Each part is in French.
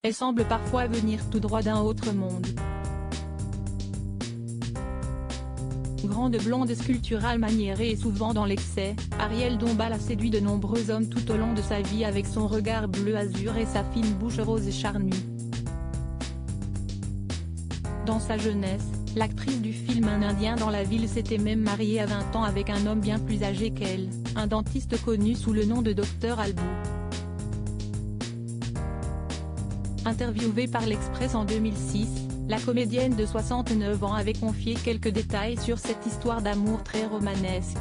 Elle semble parfois venir tout droit d'un autre monde. Grande blonde sculpturale maniérée et souvent dans l'excès, Arielle Dombal a séduit de nombreux hommes tout au long de sa vie avec son regard bleu azur et sa fine bouche rose et charnue. Dans sa jeunesse, l'actrice du film Un Indien dans la ville s'était même mariée à 20 ans avec un homme bien plus âgé qu'elle, un dentiste connu sous le nom de Dr Albou. Interviewée par l'Express en 2006, la comédienne de 69 ans avait confié quelques détails sur cette histoire d'amour très romanesque.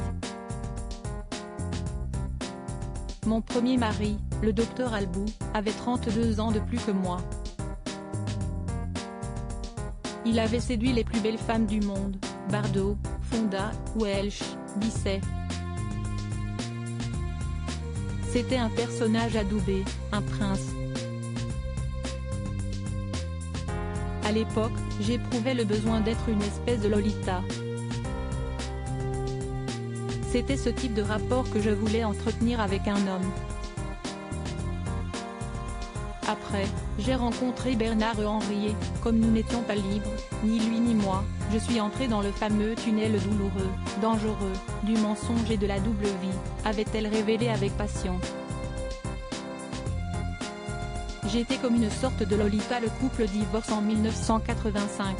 Mon premier mari, le docteur Albou, avait 32 ans de plus que moi. Il avait séduit les plus belles femmes du monde, Bardot, Fonda, Welsh, Bisset. C'était un personnage adoubé, un prince. À l'époque, j'éprouvais le besoin d'être une espèce de Lolita. C'était ce type de rapport que je voulais entretenir avec un homme. Après, j'ai rencontré Bernard Henry et, comme nous n'étions pas libres, ni lui ni moi, je suis entrée dans le fameux tunnel douloureux, dangereux, du mensonge et de la double vie, avait-elle révélé avec passion. J'étais comme une sorte de Lolita. Le couple divorce en 1985.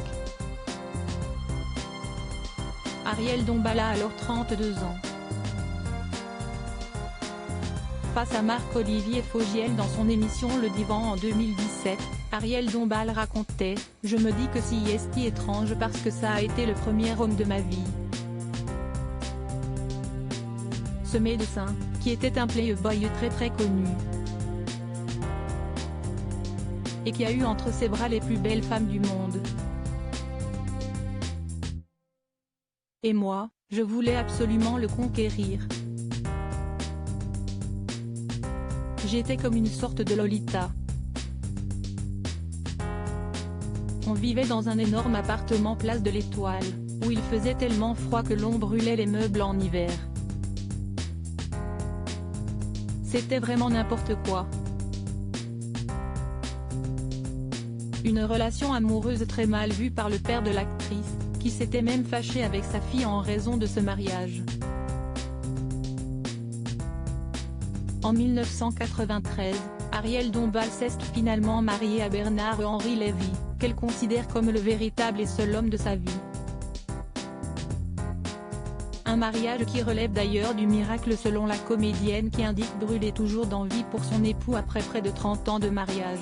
Arielle Dombal a alors 32 ans. Face à Marc-Olivier Fogiel dans son émission Le Divan en 2017, Arielle Dombal racontait « Je me dis que si est étrange parce que ça a été le premier homme de ma vie. Ce médecin, qui était un playboy très connu. Et qui a eu entre ses bras les plus belles femmes du monde. Et moi, je voulais absolument le conquérir. J'étais comme une sorte de Lolita. On vivait dans un énorme appartement place de l'Étoile, où il faisait tellement froid que l'on brûlait les meubles en hiver. C'était vraiment n'importe quoi. Une relation amoureuse très mal vue par le père de l'actrice, qui s'était même fâché avec sa fille en raison de ce mariage. En 1993, Arielle Dombal s'est finalement mariée à Bernard-Henri Lévy, qu'elle considère comme le véritable et seul homme de sa vie. Un mariage qui relève d'ailleurs du miracle selon la comédienne qui indique brûler toujours d'envie pour son époux après près de 30 ans de mariage.